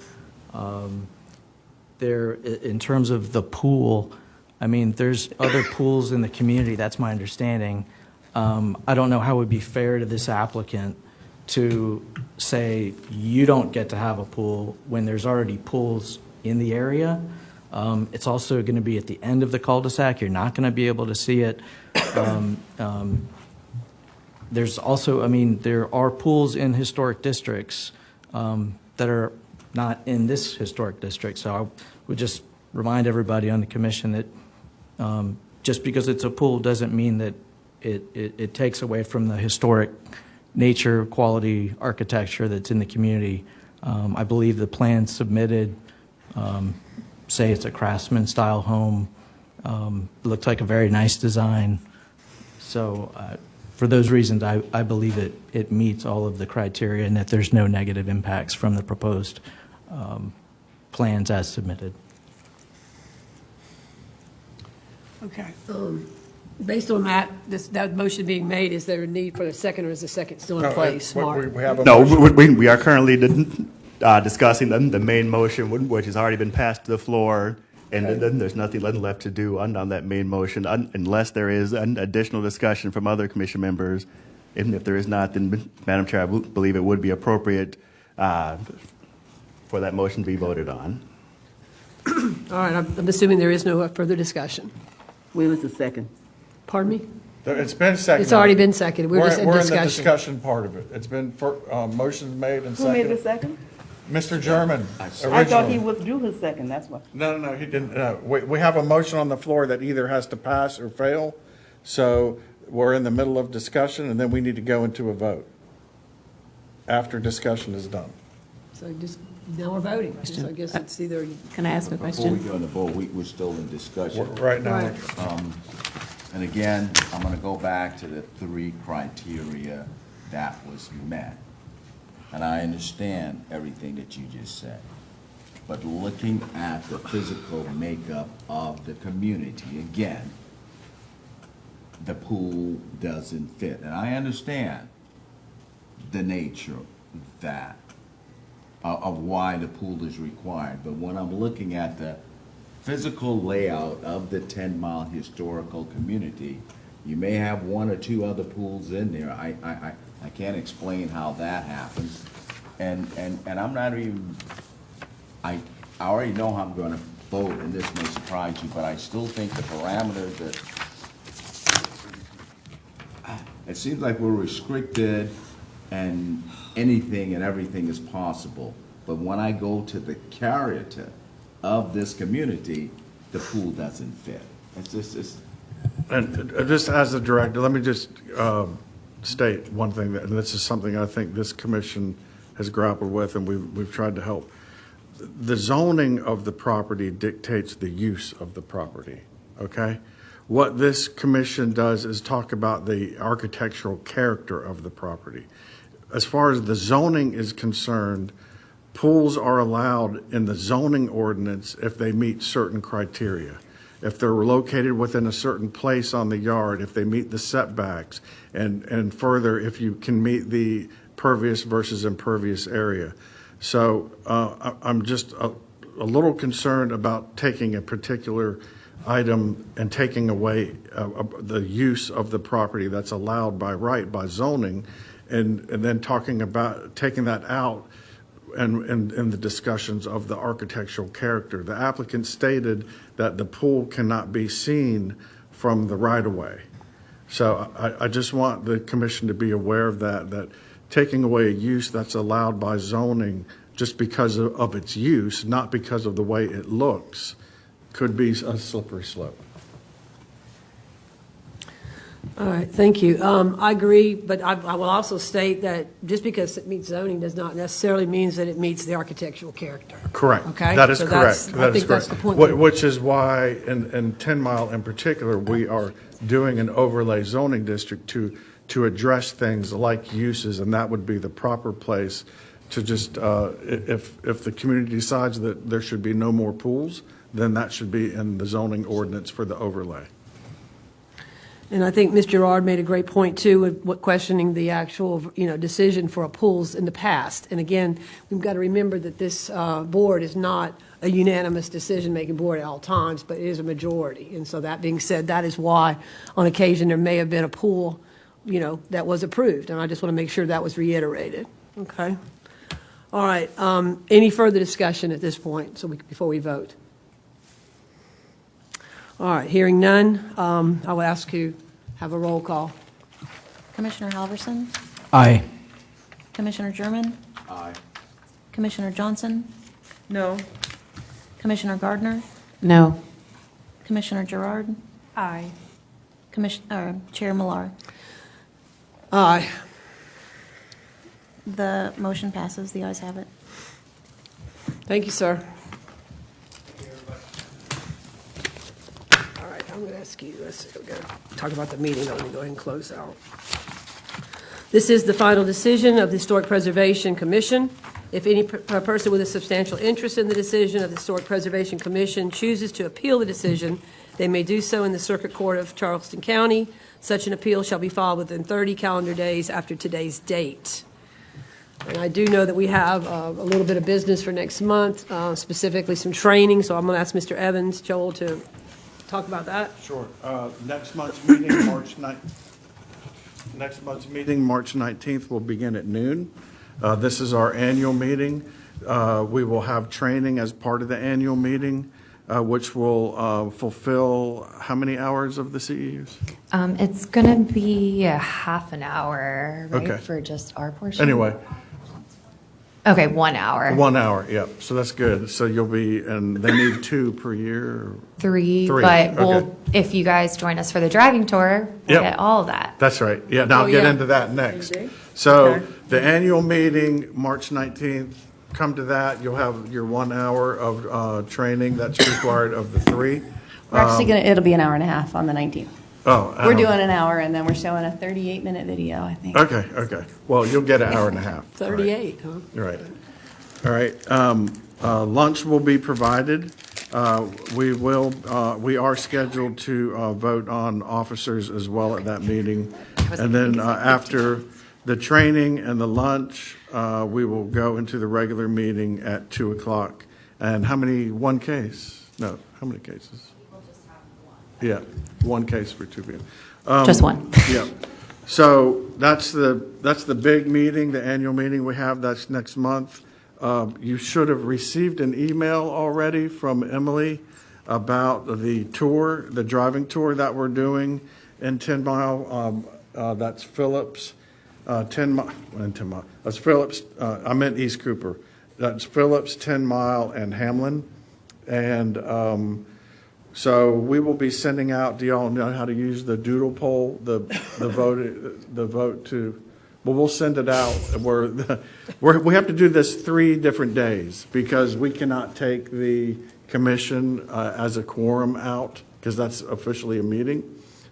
There, in terms of the pool, I mean, there's other pools in the community, that's my understanding. I don't know how it would be fair to this applicant to say you don't get to have a pool when there's already pools in the area. It's also going to be at the end of the cul-de-sac. You're not going to be able to see it. There's also, I mean, there are pools in historic districts that are not in this historic district. So I would just remind everybody on the commission that just because it's a pool doesn't mean that it takes away from the historic nature, quality, architecture that's in the community. I believe the plans submitted say it's a craftsman-style home. It looked like a very nice design. So for those reasons, I believe it meets all of the criteria and that there's no negative impacts from the proposed plans as submitted. Okay. Based on that, that motion being made, is there a need for a second, or is the second still in place? Mark? We have a No, motion. we are currently discussing the main motion, which has already been passed to the floor, and then there's nothing left to do on that main motion unless there is an additional discussion from other commission members. And if there is not, then, Madam Chair, I believe it would be appropriate for that motion to be voted on. All right, I'm assuming there is no further discussion. Where was the second? Pardon me? It's been seconded. It's already been seconded. We're just in We're in the discussion. discussion part of it. It's been, motions made and Who made the seconded. second? Mr. German, I thought he originally. withdrew his second, that's why. No, he didn't. We have a motion on the floor that either has to pass or fail. So we're in the middle of discussion, and then we need to go into a vote after discussion is done. So just, now we're voting. So I guess it's either, Can I ask a Before we question? go into vote, we're still in discussion. Right now, right. And again, I'm going to go back to the 3 criteria that was met. And I understand everything that you just said. But looking at the physical makeup of the community, again, the pool doesn't fit. And I understand the nature of that, of why the pool is required. But when I'm looking at the physical layout of the 10-mile historical community, you may have 1 or 2 other pools in there. I can't explain how that happens. And I'm not even, I already know how I'm going to vote, and this may surprise you, but I still think the parameters that, it seems like we're restricted and anything and everything is possible. But when I go to the character of this community, the pool doesn't fit. It's just, and just as the director, let me just state one thing, and this is something I think this commission has grappled with, and we've tried to help. The zoning of the property dictates the use of the property, okay? What this commission does is talk about the architectural character of the property. As far as the zoning is concerned, pools are allowed in the zoning ordinance if they meet certain criteria. If they're located within a certain place on the yard, if they meet the setbacks, and further, if you can meet the pervious versus impervious area. So I'm just a little concerned about taking a particular item and taking away the use of the property that's allowed by right, by zoning, and then talking about taking that out and the discussions of the architectural character. The applicant stated that the pool cannot be seen from the right-of-way. So I just want the commission to be aware of that taking away a use that's allowed by zoning just because of its use, not because of the way it looks, could be a slippery slope. All right, thank you. I agree, but I will also state that just because it meets zoning does not necessarily means that it meets the architectural character. Correct. Okay? That is So that's- correct. I That is think that's correct. the point. Which is why, in 10 Mile in particular, we are doing an overlay zoning district to address things like uses, and that would be the proper place to just, if the community decides that there should be no more pools, then that should be in the zoning ordinance for the overlay. And I think Ms. Gerard made a great point, too, with questioning the actual, decision for a pools in the past. And again, we've got to remember that this board is not a unanimous decision-making board at all times, but it is a majority. And so that being said, that is why, on occasion, there may have been a pool, that was approved. And I just want to make sure that was reiterated. Okay? All right. Any further discussion at this point, before we vote? All right, hearing none, I will ask you have a roll call. Commissioner Halverson? Aye. Commissioner German? Aye. Commissioner Johnson? No. Commissioner Gardner? No. Commissioner Gerard? Aye. Chair Millar? Aye. The motion passes. The ayes have it. Thank you, sir. All right, I'm going to ask you, we're going to talk about the meeting. I'm going to go ahead and close out. This is the final decision of the Historic Preservation Commission. If any person with a substantial interest in the decision of the Historic Preservation Commission chooses to appeal the decision, they may do so in the Circuit Court of Charleston County. Such an appeal shall be filed within 30 calendar days after today's date. And I do know that we have a little bit of business for next month, specifically some training, so I'm going to ask Mr. Evans, Joel, to talk about that. Sure. Next month's meeting, March 19th, will begin at noon. This is our annual meeting. We will have training as part of the annual meeting, which will fulfill how many hours of the CEUs? It's going to be a half an hour, right, Okay. for just our portion? Anyway, Okay, 1 hour. 1 hour, yep. So that's good. So you'll be, and they need 2 per year? Or? Three, Three, but okay. we'll, if you guys join us for the driving tour, we'll Yep. get all of that. That's right. Yeah, now I'll Oh, get yeah. into that next. So the annual meeting, March 19th, come to that. You'll have your 1 hour of training that's required of the 3. We're actually it'll be an hour and a half on the 19th. Oh. We're doing an hour, and then we're showing a 38-minute video, I think. Okay. Well, you'll get an hour and a half. 38, huh? Right. All right. Lunch will be provided. We are scheduled to vote on officers as well at that meeting. And then after the training and the lunch, we will go into the regular meeting at 2 o'clock. And how many, one case? No, how many cases? Yeah, one case for 2 people. Just one. Yeah. So that's the big meeting, the annual meeting we have. That's next month. You should have received an email already from Emily about the tour, the driving tour that we're doing in 10 Mile. That's Phillips, 10 Mile. That's Phillips. I meant East Cooper. That's Phillips, 10 Mile, and Hamlin. And so we will be sending out. Do y'all know how to use the doodle poll? The vote to. Well, we'll send it out. We have to do this 3 different days because we cannot take the commission as a quorum out because that's officially a meeting.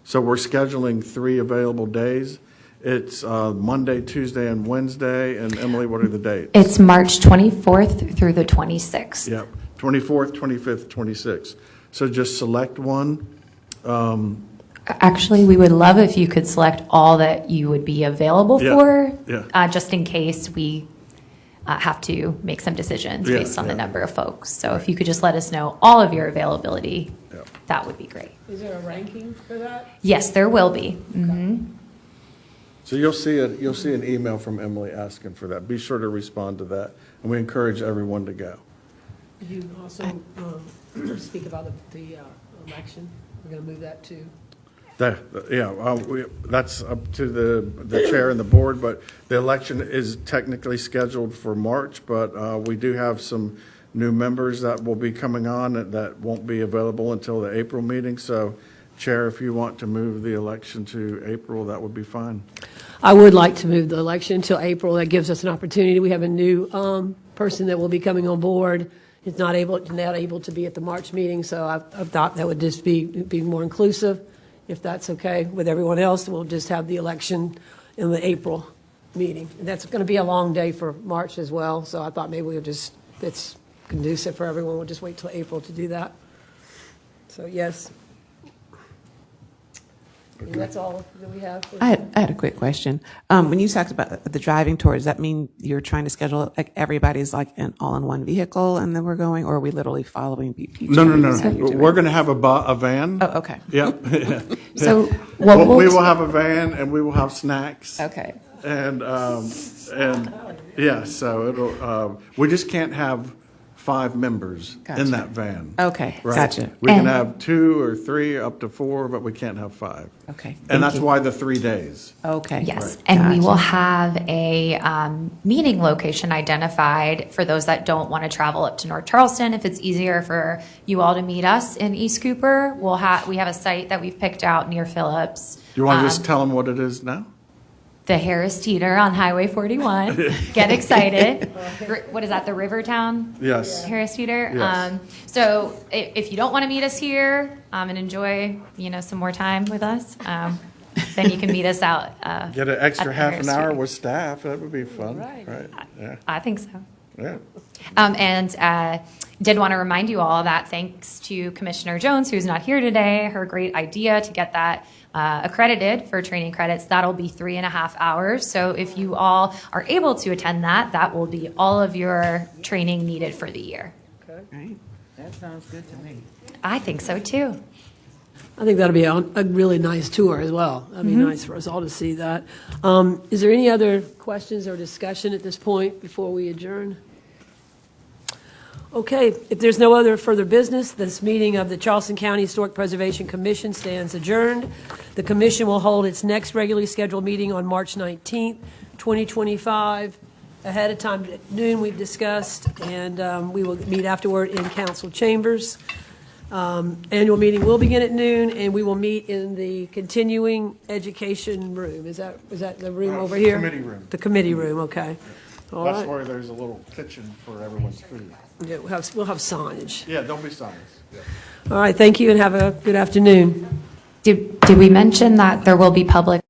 So we're scheduling 3 available days. It's Monday, Tuesday, and Wednesday. And Emily, what are the dates? It's March 24th through the 26th. Yep, 24th, 25th, 26th. So just select one. Actually, we would love if you could select all that you would be available Yeah, for, yeah. just in case we have to make some decisions Yeah, based on the yeah. number of folks. So if you could just let us know all of your availability, Yeah. that would be great. Is there a ranking for that? Yes, there will be. Mhm. So you'll see an email from Emily asking for that. Be sure to respond to that, and we encourage everyone to go. Did you also speak about the election? We're going to move that to. That's up to the chair and the board, but the election is technically scheduled for March, but we do have some new members that will be coming on that won't be available until the April meeting, so Chair, if you want to move the election to April, that would be fine. I would like to move the election until April. That gives us an opportunity. We have a new person that will be coming on board. Is not able to be at the March meeting, so I thought that would just be more inclusive. If that's okay with everyone else, we'll just have the election in the April meeting. And that's going to be a long day for March as well, so I thought maybe we'll just, it's conducive for everyone. We'll just wait till April to do that. So, yes. And that's all that we have. I had a quick question. When you talked about the driving tour, does that mean you're trying to schedule, like, everybody's like all in one vehicle and then we're going, or are we literally following each No. other? We're going to have a van. Oh, okay. Yep. So we will have a van and we will have snacks. Okay. And yeah, so it'll, we just can't have 5 members Gotcha. in that van. Okay, Right? gotcha. We can And- have 2 or 3, up to 4, but we can't have 5. Okay. And that's thank you. why the 3 days. Okay. Yes, Right. and we Gotcha. will have a meeting location identified for those that don't want to travel up to North Charleston. If it's easier for you all to meet us in East Cooper, we have a site that we've picked out near Phillips. Do you want to just tell them what it is now? The Harris Teeter on Highway 41. Get excited. What is that, the Rivertown? Yes. Harris Teeter? Yes. So if you don't want to meet us here and enjoy, some more time with us, then you can meet us out. Get an at extra the half Harris an hour Teeter. with staff. That would be fun. Right. Yeah. I think so. Yeah. And did want to remind you all that thanks to Commissioner Jones, who's not here today, her great idea to get that accredited for training credits, that'll be 3.5 hours. So if you all are able to attend that, that will be all of your training needed for the year. Right. That sounds good to me. I think so too. I think that'll be a really nice tour as well. That'd be nice for us all to see that. Is there any other questions or discussion at this point before we adjourn? Okay, if there's no other further business, this meeting of the Charleston County Historic Preservation Commission stands adjourned. The commission will hold its next regularly scheduled meeting on March 19th, 2025. Ahead of time at noon, we've discussed, and we will meet afterward in council chambers. Annual meeting will begin at noon, and we will meet in the continuing education room. Is that the room over here? Committee room. The committee room, okay. All That's right. where there's a little kitchen for everyone's food. Yeah, we'll have signage. Yeah, don't be silent. All right, thank you, and have a good afternoon. Did we mention that there will be public